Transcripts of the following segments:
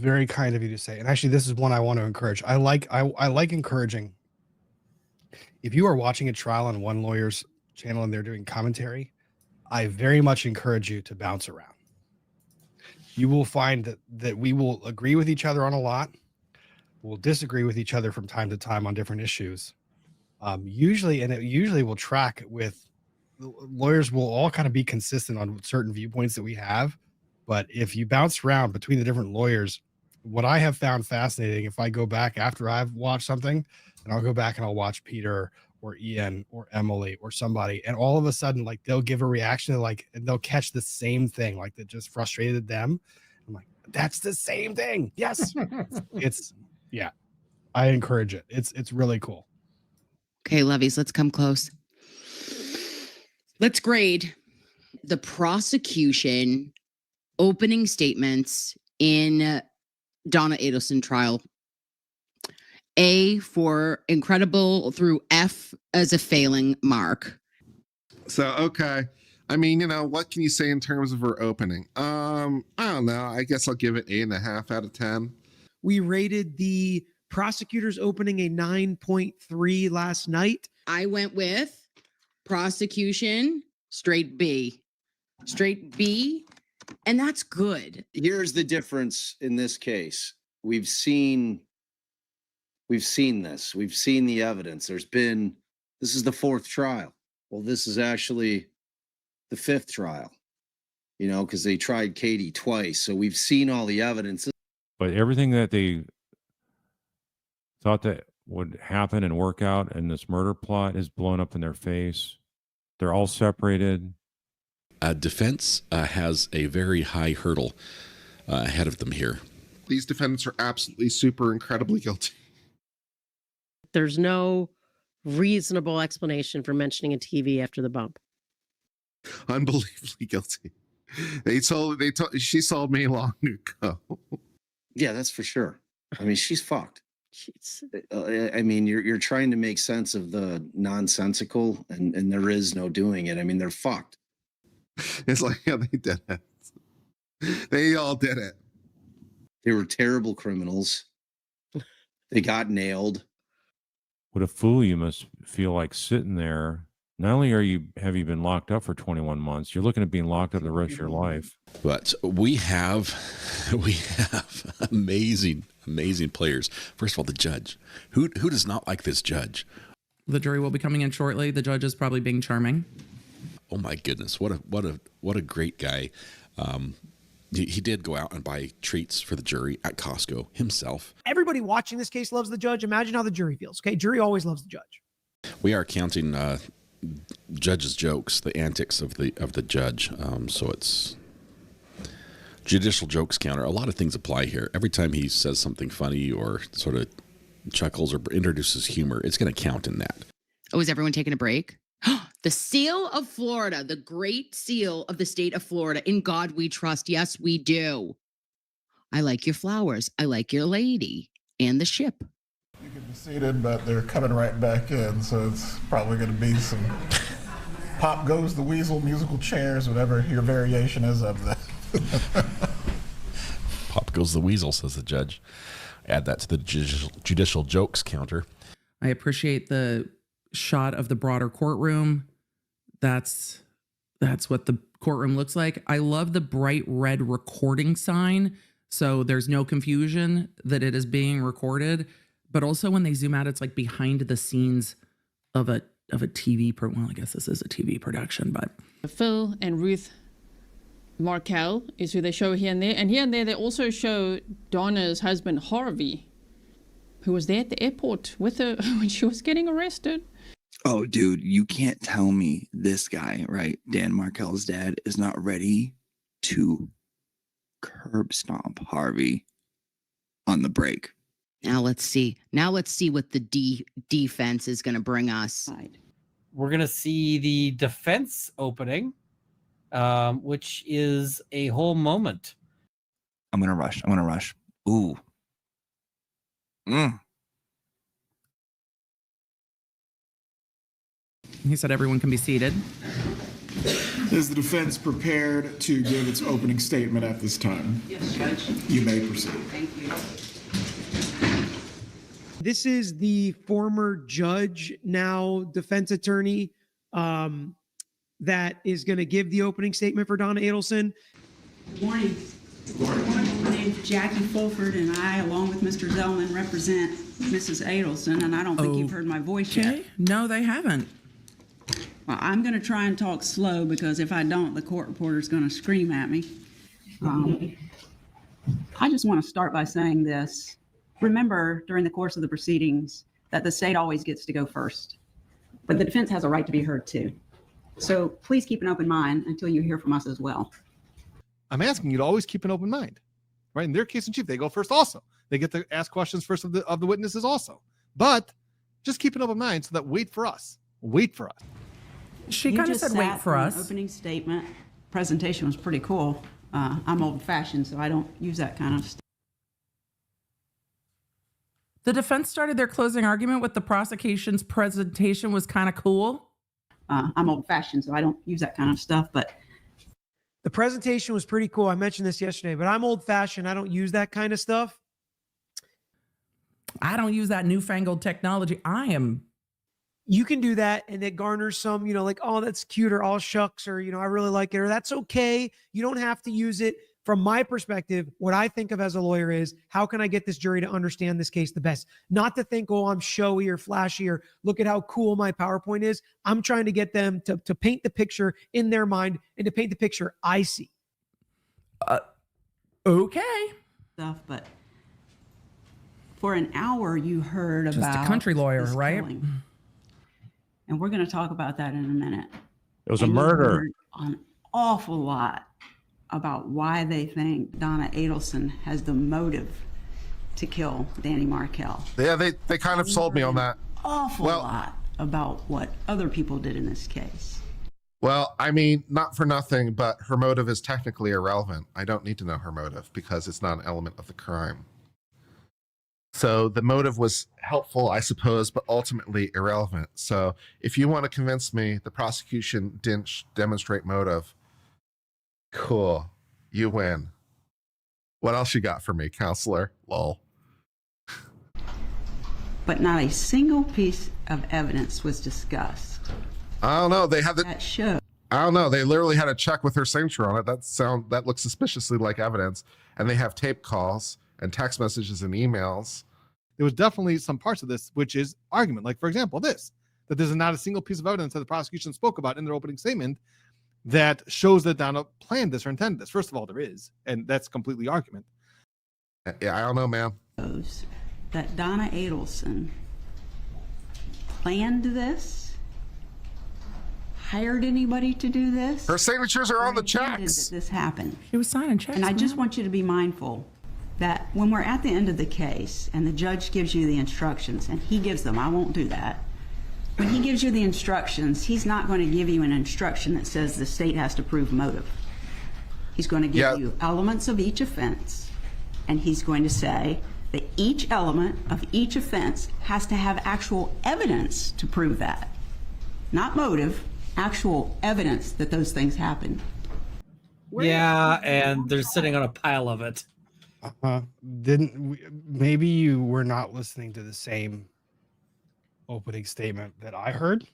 very kind of you to say. And actually, this is one I want to encourage. I like encouraging. If you are watching a trial on one lawyer's channel and they're doing commentary, I very much encourage you to bounce around. You will find that we will agree with each other on a lot. We'll disagree with each other from time to time on different issues. Usually will track with lawyers will all kind of be consistent on certain viewpoints that we have. But if you bounce around between the different lawyers, what I have found fascinating, if I go back after I've watched something, and I'll go back and I'll watch Peter or Ian or Emily or somebody, and all of a sudden, like, they'll give a reaction to, like, and they'll catch the same thing, like, that just frustrated them. I'm like, that's the same thing. Yes. Yeah, I encourage it. It's really cool. Okay, lovies, let's come close. Let's grade the prosecution opening statements in Donna Adelson trial. A for incredible through F as a failing mark. So, okay. I mean, what can you say in terms of her opening? I don't know. I guess I'll give it 8.5 out of 10. We rated the Prosecutors opening a 9.3 last night. I went with prosecution, straight B. Straight B, and that's good. Here's the difference in this case. We've seen this. We've seen the evidence. This is the 4th trial. Well, this is actually the 5th trial, because they tried Katie twice. So we've seen all the evidence. But everything that they thought that would happen and work out in this murder plot is blown up in their face. They're all separated. Defense has a very high hurdle ahead of them here. These defendants are absolutely super incredibly guilty. There's no reasonable explanation for mentioning a TV after the bump. Unbelievably guilty. She sold me long ago. Yeah, that's for sure. I mean, she's fucked. I mean, you're trying to make sense of the nonsensical, and there is no doing it. I mean, they're fucked. It's like, yeah, they did it. They all did it. They were terrible criminals. They got nailed. What a fool you must feel like sitting there. Not only have you been locked up for 21 months, you're looking at being locked up the rest of your life. But we have amazing players. First of all, the judge. Who does not like this judge? The jury will be coming in shortly. The judge is probably being charming. Oh my goodness, what a great guy. He did go out and buy treats for the jury at Costco himself. Everybody watching this case loves the judge. Imagine how the jury feels. Okay, jury always loves the judge. We are counting judge's jokes, the antics of the judge. So it's judicial jokes counter. A lot of things apply here. Every time he says something funny or sort of chuckles or introduces humor, it's going to count in that. Oh, is everyone taking a break? The seal of Florida, the great seal of the state of Florida. In God we trust. Yes, we do. I like your flowers. I like your lady and the ship. You can be seated, but they're coming right back in, so it's probably going to be some Pop Goes the Weasel musical chairs, whatever your variation is of that. Pop goes the weasel, says the judge. Add that to the judicial jokes counter. I appreciate the shot of the broader courtroom. That's what the courtroom looks like. I love the bright red recording sign, so there's no confusion that it is being recorded. But also when they zoom out, it's like behind the scenes of a TV. Well, I guess this is a TV production, but Phil and Ruth Markel is who they show here and there. And here and there, they also show Donna's husband, Harvey, who was there at the airport with her when she was getting arrested. Oh, dude, you can't tell me this guy, right, Dan Markel's dad, is not ready to curb stomp Harvey on the break. Now let's see. What the defense is going to bring us. We're going to see the defense opening, which is a whole moment. I'm going to rush. Ooh. he said everyone can be seated. Is the defense prepared to give its opening statement at this time? Yes, Judge. You may proceed. Thank you. This is the former judge, now defense attorney, that is going to give the opening statement for Donna Adelson. Good morning. My name's Jackie Fulford, and I, along with Mr. Zellman, represent Mrs. Adelson, and I don't think you've heard my voice yet. No, they haven't. Well, I'm going to try and talk slow because if I don't, the court reporter's going to scream at me. I just want to start by saying this. Remember, during the course of the proceedings, that the state always gets to go first, but the defense has a right to be heard too. So please keep an open mind until you hear from us as well. I'm asking you to always keep an open mind, right? In their case in chief, they go first also. They get to ask questions first of the witnesses also. But just keep an open mind so that wait for us. Wait for us. She You kind of just said wait sat for in the us. Opening statement. Presentation was pretty cool. I'm old fashioned, so I don't use that kind of stuff. The defense started their closing argument with the prosecution's presentation was kind of cool. I'm old fashioned, so I don't use that kind of stuff, but The presentation was pretty cool. I mentioned this yesterday, but I'm old fashioned. I don't use that kind of stuff. I don't use that newfangled technology. You can do that and it garners some, like, oh, that's cute, or all shucks, or, I really like it, or that's okay. You don't have to use it. From my perspective, what I think of as a lawyer is, how can I get this jury to understand this case the best? Not to think, oh, I'm showy or flashy, or look at how cool my PowerPoint is. I'm trying to get them to paint the picture in their mind and to paint the picture I see. Okay. stuff, but for an hour you heard Just about a country lawyer, this right? killing. And we're going to talk about that in a minute. It was a And you murder. heard an awful lot about why they think Donna Adelson has the motive to kill Danny Markel. Yeah, they kind of sold me on that. Awful lot about what other people did in this case. Well, I mean, not for nothing, but her motive is technically irrelevant. I don't need to know her motive because it's not an element of the crime. So the motive was helpful, I suppose, but ultimately irrelevant. So if you want to convince me the prosecution didn't demonstrate motive, cool, you win. What else you got for me, counselor? Lol. But not a single piece of evidence was discussed. I don't know. They had that show. I don't know. They literally had a check with her signature on it. That looks suspiciously like evidence. And they have tape calls and text messages and emails. There was definitely some parts of this, which is argument. Like, for example, that there's not a single piece of evidence that the prosecution spoke about in their opening statement that shows that Donna planned this or intended this. First of all, there is, and that's completely argument. Yeah, I don't know, ma'am. That Donna Adelson planned this, hired anybody to do this. Her signatures are on the checks. That this happened. She was signing checks. And I just want you to be mindful that when we're at the end of the case and the judge gives you the instructions, and he gives them, I won't do that. When he gives you the instructions, he's not going to give you an instruction that says the state has to prove motive. He's going to give you elements of each offense, and he's going to say that each element of each offense has to have actual evidence to prove that. Not motive, actual evidence that those things happen. Yeah, and they're sitting on a pile of it. Maybe you were not listening to the same opening statement that I heard.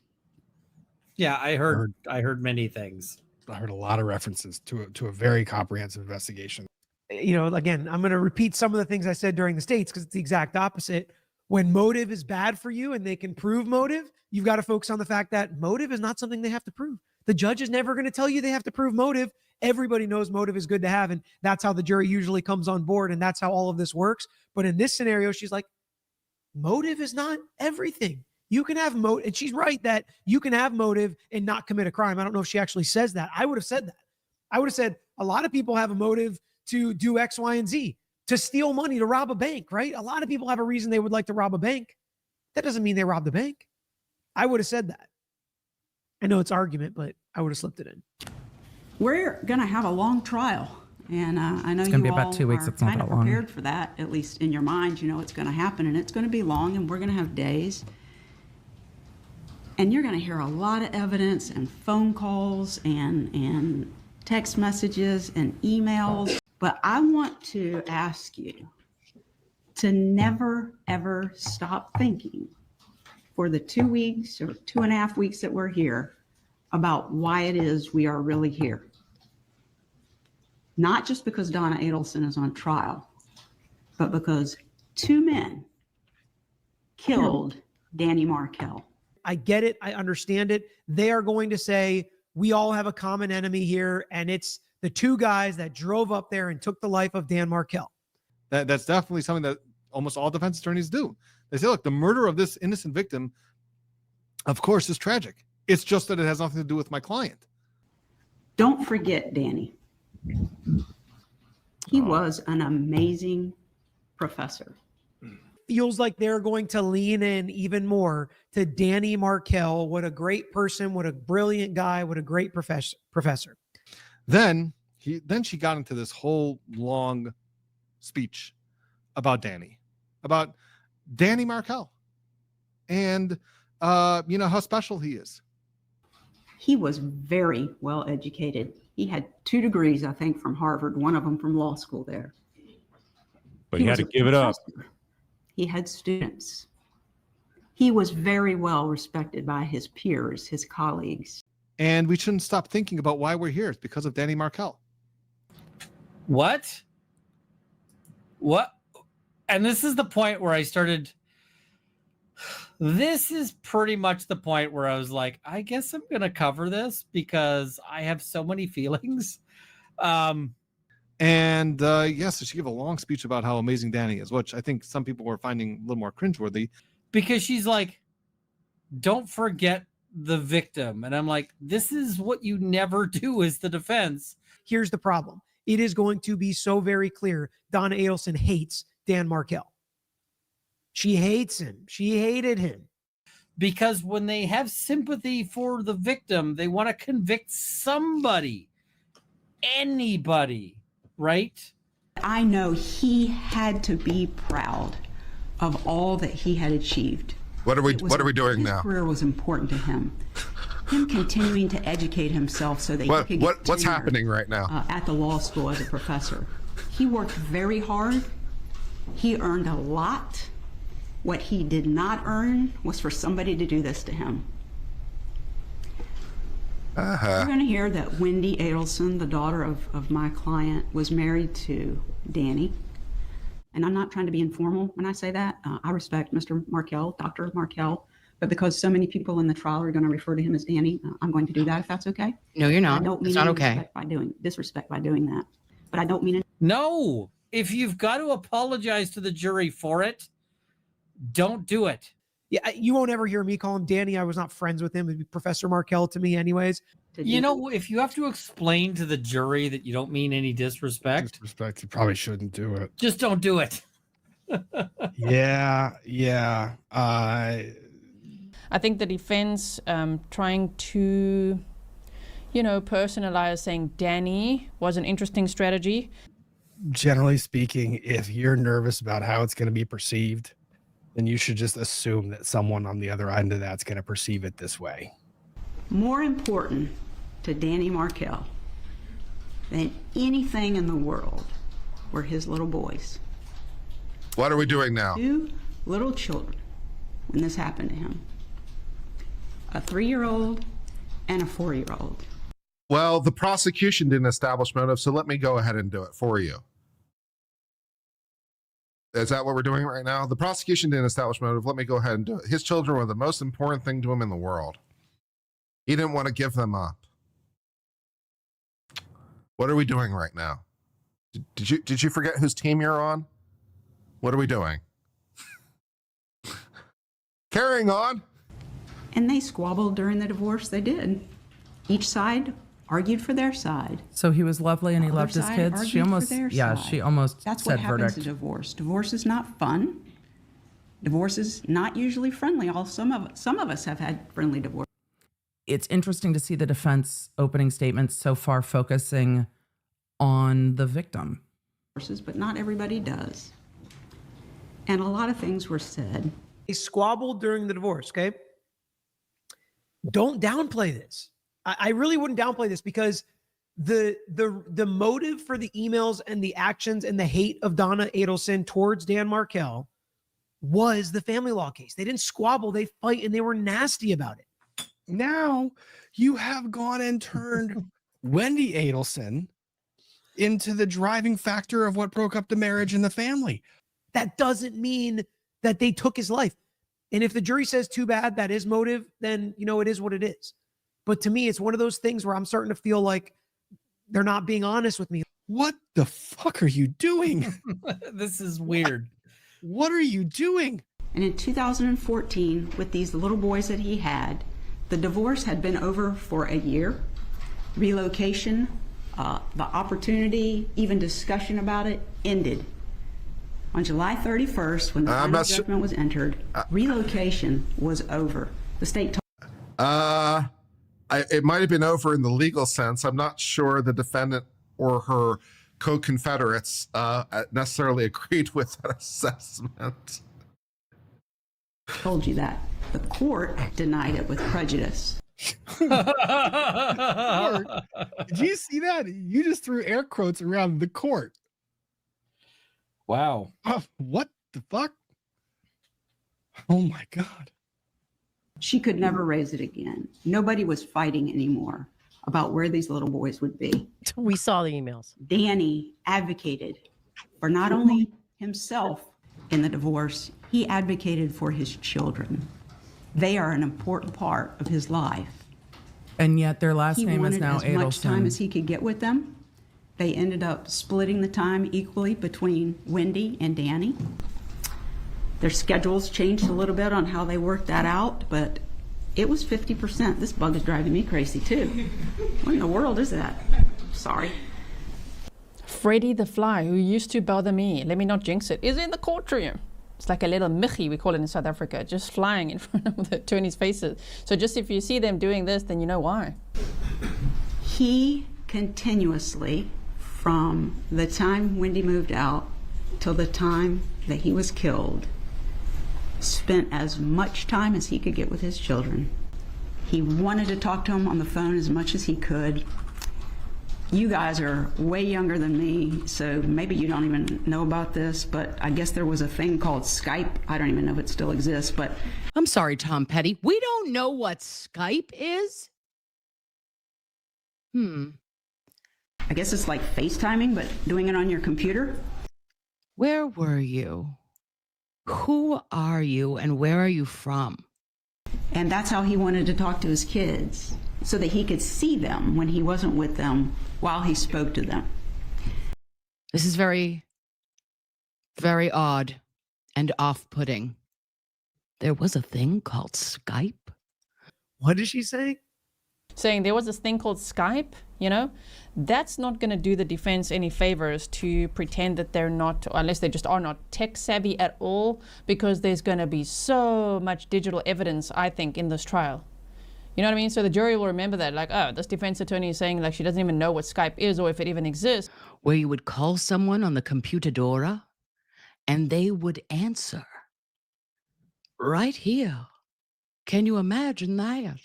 Yeah, I heard many things. I heard a lot of references to a very comprehensive investigation. Again, I'm going to repeat some of the things I said during the states because it's the exact opposite. When motive is bad for you and they can prove motive, you've got to focus on the fact that motive is not something they have to prove. The judge is never going to tell you they have to prove motive. Everybody knows motive is good to have, and that's how the jury usually comes on board, and that's how all of this works. But in this scenario, she's like, motive is not everything. You can have motive, and she's right that you can have motive and not commit a crime. I don't know if she actually says that. I would have said that. I would have said a lot of people have a motive to do X, Y, and Z, to steal money, to rob a bank, right? A lot of people have a reason they would like to rob a bank. That doesn't mean they robbed the bank. I would have said that. I know it's argument, but I would have slipped it in. We're going to have a long trial, and I know It's you gonna be all about 2 weeks. are It's not kind of that long. prepared for that, at least in your mind. You know it's going to happen, and it's going to be long, and we're going to have days. And you're going to hear a lot of evidence and phone calls and text messages and emails. But I want to ask you to never, ever stop thinking for the 2 weeks or 2.5 weeks that we're here about why it is we are really here. Not just because Donna Adelson is on trial, but because 2 men killed Danny Markel. I get it. I understand it. They are going to say, we all have a common enemy here, and it's the 2 guys that drove up there and took the life of Dan Markel. That's definitely something that almost all defense attorneys do. They say, look, the murder of this innocent victim, of course, is tragic. It's just that it has nothing to do with my client. Don't forget Danny. He was an amazing professor. Feels like they're going to lean in even more to Danny Markel. What a great person, what a brilliant guy, what a great professor. Then she got into this whole long speech about Danny Markel, and how special he is. He was very well educated. He had 2 degrees, I think, from Harvard, one of them from law school there. But he had to give it up. He had students. He was very well respected by his peers, his colleagues. And we shouldn't stop thinking about why we're here. It's because of Danny Markel. What? And this is the point where I started. This is pretty much the point where I was like, I guess I'm going to cover this because I have so many feelings. Yes, she gave a long speech about how amazing Danny is, which I think some people were finding a little more cringeworthy. Because she's like, don't forget the victim. And I'm like, this is what you never do as the defense. Here's the problem. It is going to be so very clear. Donna Adelson hates Dan Markel. She hates him. She hated him. Because when they have sympathy for the victim, they want to convict somebody, anybody, right? I know he had to be proud of all that he had achieved. What are we doing now? His career was important to him. Him continuing to educate himself so that he could get what's tenure, happening right now? At the law school as a professor. He worked very hard. He earned a lot. What he did not earn was for somebody to do this to him. We're going to hear that Wendi Adelson, the daughter of my client, was married to Danny. And I'm not trying to be informal when I say that. I respect Mr. Markel, Dr. Markel, but because so many people in the trial are going to refer to him as Danny, I'm going to do that if that's okay. No, you're not. I don't mean it's not any okay. disrespect by doing that. But I don't mean it. No, if you've got to apologize to the jury for it, don't do it. Yeah, you won't ever hear me call him Danny. I was not friends with him. It'd be Professor Markel to me anyways. You know, if you have to explain to the jury that you don't mean any disrespect, You probably shouldn't do it. just don't do it. Yeah. I think the defense trying to, personalize saying Danny was an interesting strategy. Generally speaking, if you're nervous about how it's going to be perceived, then you should just assume that someone on the other end of that's going to perceive it this way. More important to Danny Markel than anything in the world were his little boys. What are we doing now? 2 little children when this happened to him. A 3-year-old and a 4-year-old. Well, the prosecution didn't establish motive, so let me go ahead and do it for you. Is that what we're doing right now? The prosecution didn't establish motive. Let me go ahead and do it. His children were the most important thing to him in the world. He didn't want to give them up. What are we doing right now? Did you forget whose team you're on? What are we doing? Carrying on. And they squabbled during the divorce. They did. Each side argued for their side. So he was lovely and he loved his kids. She almost, she almost That's what said happens verdict. in divorce. Divorce is not fun. Divorce is not usually friendly. Some of us have had friendly divorce. It's interesting to see the defense opening statements so far focusing on the victim. But not everybody does. And a lot of things were said. They squabbled during the divorce, okay? don't downplay this. I really wouldn't downplay this, because the motive for the emails and the actions and the hate of Donna Adelson towards Dan Markel was the family law case. They didn't squabble, they fight, and they were nasty about it. Now you have gone and turned Wendi Adelson into the driving factor of what broke up the marriage and the family. That doesn't mean that they took his life. And if the jury says too bad, that is motive, then, you know, it is what it is. But to me, it's one of those things where I'm starting to feel like they're not being honest with me. What the fuck are you doing? This is weird. What are you doing? And in 2014, with these little boys that he had, the divorce had been over for a year. Relocation, the opportunity, even discussion about it, ended. On July 31st, when the final judgment was entered, relocation was over. The state it might have been over in the legal sense. I'm not sure the defendant or her co-confederates necessarily agreed with that assessment. told you that. The court denied it with prejudice. Did you see that? You just threw air quotes around the court. Wow. What the fuck? Oh my God. She could never raise it again. Nobody was fighting anymore about where these little boys would be. We saw the emails. Danny advocated for not only himself in the divorce, he advocated for his children. They are an important part of his life. And yet their last He name is wanted now as much time as Adelson. he could get with them. They ended up splitting the time equally between Wendi and Danny. Their schedules changed a little bit on how they worked that out, but it was 50%. This bug is driving me crazy too. What in the world is that? Sorry. Freddy the Fly, who used to bother me, let me not jinx it, is in the courtroom. It's like a little Michi, we call it in South Africa, just flying in front of the attorneys' faces. So just if you see them doing this, then you know why. He continuously, from the time Wendi moved out till the time that he was killed, spent as much time as he could get with his children. He wanted to talk to them on the phone as much as he could. You guys are way younger than me, so maybe you don't even know about this, but I guess there was a thing called Skype. I don't even know if it still exists, but I'm sorry, Tom Petty. We don't know what Skype is. I guess it's like FaceTiming, but doing it on your computer. Where were you? Who are you and where are you from? And that's how he wanted to talk to his kids, so that he could see them when he wasn't with them while he spoke to them. This is very, very odd and off-putting. There was a thing called Skype. What is she saying? Saying there was this thing called Skype, you know, that's not going to do the defense any favors to pretend that they're not, unless they just are not tech savvy at all, because there's going to be so much digital evidence, I think, in this trial. You know what I mean? So the jury will remember that, like, oh, this defense attorney is saying like she doesn't even know what Skype is or if it even exists. Where you would call someone on the computadora and they would answer right here. Can you imagine that?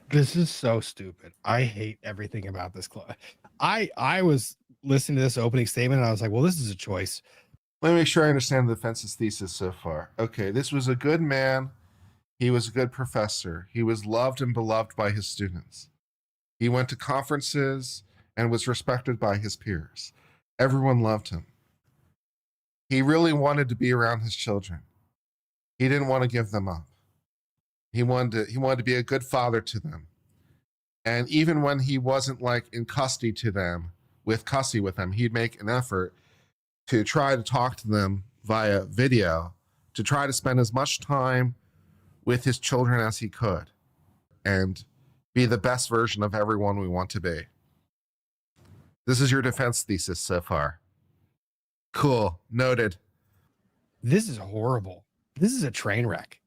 This is so stupid. I hate everything about this club. I was listening to this opening statement and I was like, well, this is a choice. Let me make sure I understand the defense's thesis so far. Okay, this was a good man. He was a good professor. He was loved and beloved by his students. He went to conferences and was respected by his peers. Everyone loved him. He really wanted to be around his children. He didn't want to give them up. He wanted to be a good father to them. And even when he wasn't like in custody with them, he'd make an effort to try to talk to them via video, to try to spend as much time with his children as he could and be the best version of everyone we want to be. This is your defense thesis so far. Cool. Noted. This is horrible. This is a train wreck.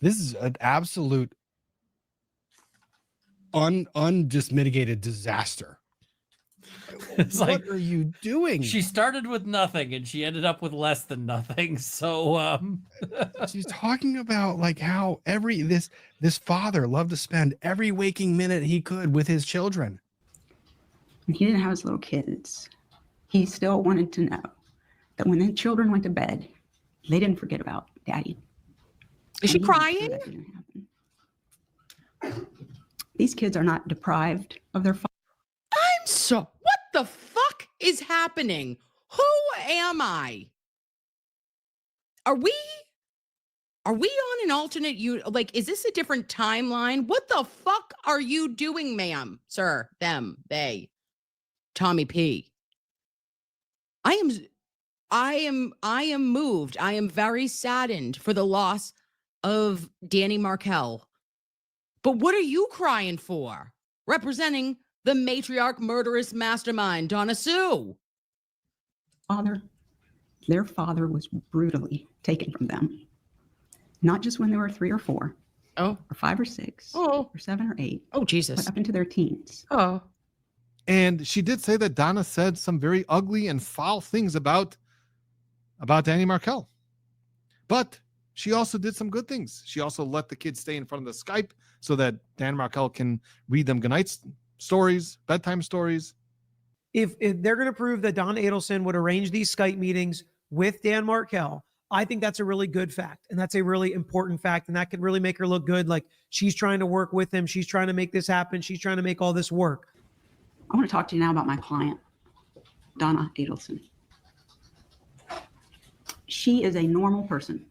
This is an absolute undismitigated disaster. It's What like, are you doing? she started with nothing and she ended up with less than nothing. So She's talking about like how this father loved to spend every waking minute he could with his children. He didn't have his little kids. He still wanted to know that when the children went to bed, they didn't forget about Daddy. Is she And he made sure crying? that didn't happen. These kids are not deprived of their father. I'm so, what the fuck is happening? Who am I? Are we on an alternate like, is this a different timeline? What the fuck are you doing, ma'am, sir, them, they, Tommy P? I am moved. I am very saddened for the loss of Danny Markel. But what are you crying for? Representing the matriarch murderous mastermind, Donna Sue. Their father was brutally taken from them. Not just when they were 3 or 4. Oh. Or 5 or 6. Oh. Or 7 or 8. Oh, Jesus. But up into their teens. Oh. And she did say that Donna said some very ugly and foul things about Danny Markel. But she also did some good things. She also let the kids stay in front of the Skype so that Dan Markel can read them goodnight stories, bedtime stories. If they're going to prove that Donna Adelson would arrange these Skype meetings with Dan Markel, I think that's a really good fact. And that's a really important fact. And that could really make her look good. Like, she's trying to work with him. She's trying to make this happen. She's trying to make all this work. I want to talk to you now about my client, Donna Adelson. She is a normal person,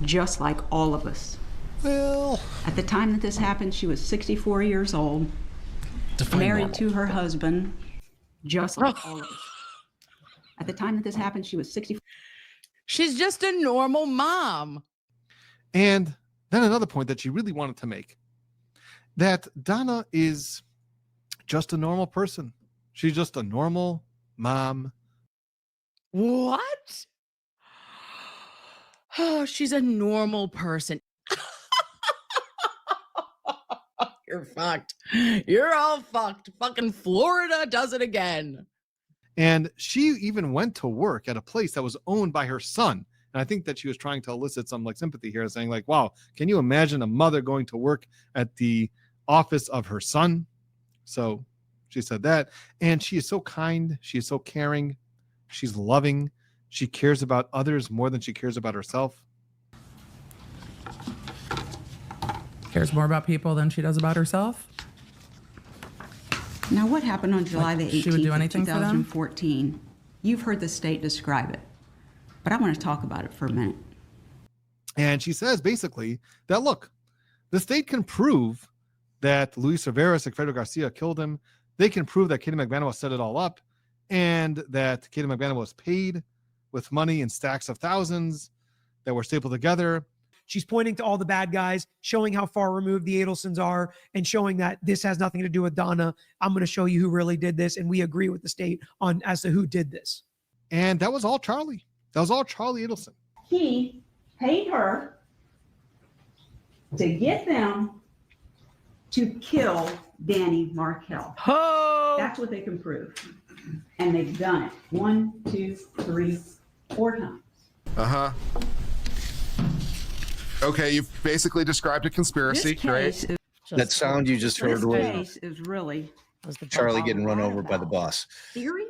just like all of us. Well, at the time that this happened, she was 64 years old, married to her husband, just like all of us. At the time that this happened, she was 64. She's just a normal mom. And then another point that she really wanted to make, that Donna is just a normal person. She's just a normal mom. What? Oh, she's a normal person. You're fucked. You're all fucked. Fucking Florida does it again. And she even went to work at a place that was owned by her son. And I think that she was trying to elicit some like sympathy here, saying like, wow, can you imagine a mother going to work at the office of her son? So she said that. And she is so kind. She is so caring. She's loving. She cares about others more than she cares about herself. Cares more about people than she does about herself. Now, what happened on July the 18th she would do of anything for them? 2014? You've heard the state describe it, but I want to talk about it for a minute. And she says basically that, look, the state can prove that Luis Rivera, Sigfredo Garcia killed him. They can prove that Katie McManus set it all up and that Katie McManus was paid with money in stacks of thousands that were stapled together. She's pointing to all the bad guys, showing how far removed the Adelsons are, and showing that this has nothing to do with Donna. I'm going to show you who really did this, and we agree with the state on as to who did this. And that was all Charlie. That was all Charlie Adelson. He paid her to get them to kill Danny Markel. Oh. That's what they can prove. And they've done it 1, 2, 3, 4 times. Uh-huh. Okay, you've basically described a conspiracy, This right? case is That sound you just heard This was case is really Charlie getting run over by the bus. theory.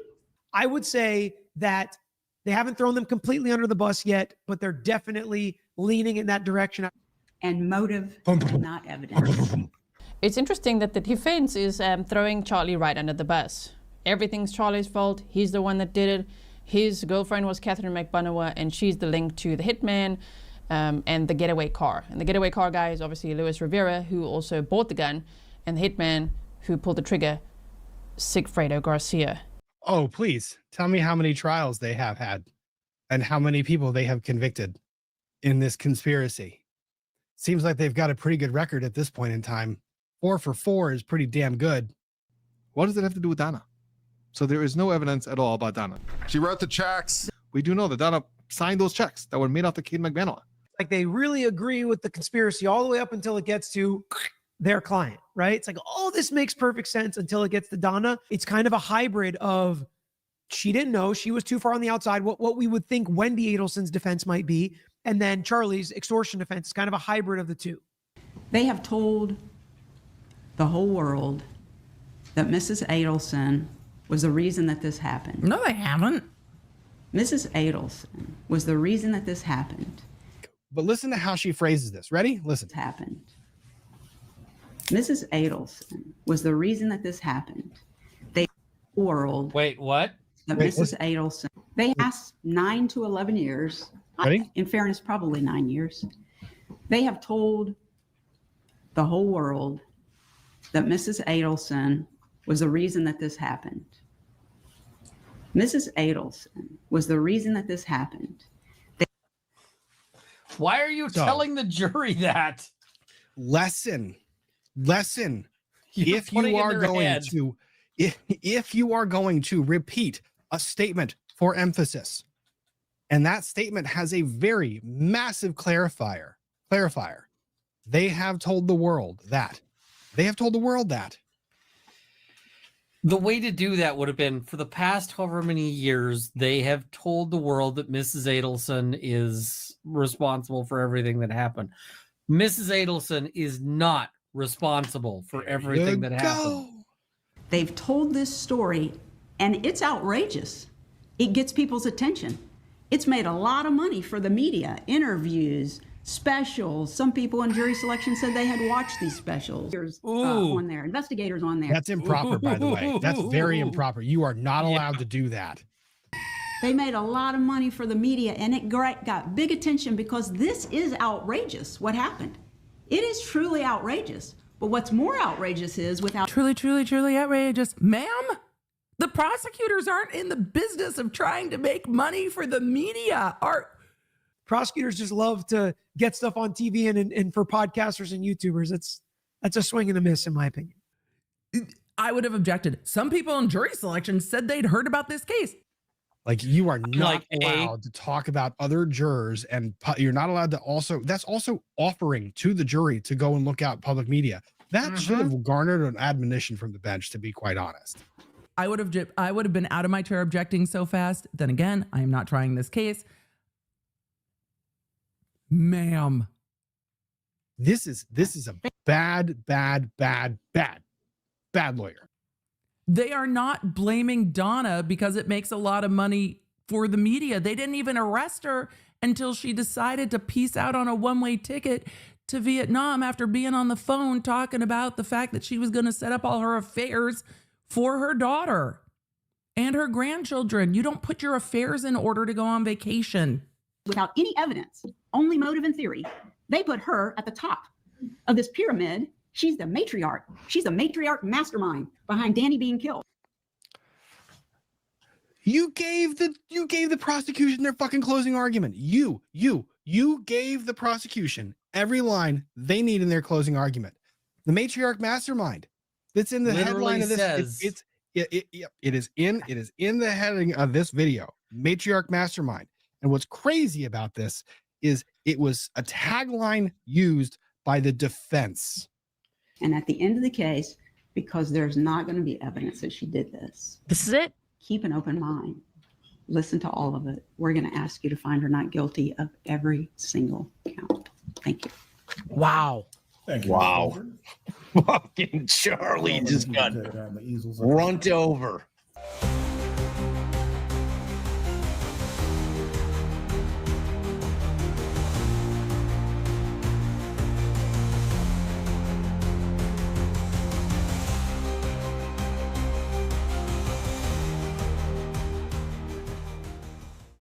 I would say that they haven't thrown them completely under the bus yet, but they're definitely leaning in that direction. And motive, not evidence. It's interesting that the defense is throwing Charlie right under the bus. Everything's Charlie's fault. He's the one that did it. His girlfriend was Catherine McBonowa, and she's the link to the hitman and the getaway car. And the getaway car guy is obviously Luis Rivera, who also bought the gun, and the hitman who pulled the trigger, Sigfredo Garcia. Oh, please tell me how many trials they have had and how many people they have convicted in this conspiracy. Seems like they've got a pretty good record at this point in time. 4 for 4 is pretty damn good. What does it have to do with Donna? So there is no evidence at all about Donna. She wrote the checks. We do know that Donna signed those checks that were made out to Kate McManus. Like, they really agree with the conspiracy all the way up until it gets to their client, right? It's like, oh, this makes perfect sense until it gets to Donna. It's kind of a hybrid of she didn't know, she was too far on the outside, what we would think Wendi Adelson's defense might be, and then Charlie's extortion defense is kind of a hybrid of the two. They have told the whole world that Mrs. Adelson was the reason that this happened. No, they haven't. Mrs. Adelson was the reason that this happened. But listen to how she phrases this. Ready? Listen. Happened. Mrs. Adelson was the reason that this happened. They world. Wait, what? That Wait, Mrs. Adelson. They asked 9 to 11 years. Ready? In fairness, probably 9 years. They have told the whole world that Mrs. Adelson was the reason that this happened. Mrs. Adelson was the reason that this happened. Why are you telling the jury that? Lesson. You're If putting you in are their going head. to, if you are going to repeat a statement for emphasis, and that statement has a very massive clarifier, they have told the world that. The way to do that would have been, for the past however many years, they have told the world that Mrs. Adelson is responsible for everything that happened. Mrs. Adelson is not responsible for everything that happened. They've told this story, and it's outrageous. It gets people's attention. It's made a lot of money for the media, interviews, specials. Some people in jury selection said they had watched these specials on there, investigators on there. That's improper, by the way. That's very improper. You are not allowed to do that. They made a lot of money for the media, and it got big attention because this is outrageous, what happened. It is truly outrageous. But what's more outrageous is without... Truly outrageous. Ma'am, the prosecutors aren't in the business of trying to make money for the media. Prosecutors just love to get stuff on TV and for podcasters and YouTubers. That's a swing and a miss, in my opinion. I would have objected. Some people in jury selection said they'd heard about this case. Like, you are not Like, allowed to talk about other jurors, and you're not allowed to that's also offering to the jury to go and look out public media. That should have garnered an admonition from the bench, to be quite honest. I would have been out of my chair objecting so fast. Then again, I am not trying this case. Ma'am. This is a bad lawyer. They are not blaming Donna because it makes a lot of money for the media. They didn't even arrest her until she decided to peace out on a one-way ticket to Vietnam after being on the phone talking about the fact that she was going to set up all her affairs for her daughter and her grandchildren. You don't put your affairs in order to go on vacation. Without any evidence, only motive and theory, they put her at the top of this pyramid. She's the matriarch. She's the matriarch mastermind behind Danny being killed. You gave the prosecution their fucking closing argument. You gave the prosecution every line they need in their closing argument. The matriarch mastermind. That's in the headline of this. It is in the heading of this video. Matriarch mastermind. And what's crazy about this is it was a tagline used by the defense. And at the end of the case, because there's not going to be evidence that she did this. This is it. Keep an open mind. Listen to all of it. We're going to ask you to find her not guilty of every single count. Thank you. Wow. Thank you. Wow. Fucking Charlie just got runt over.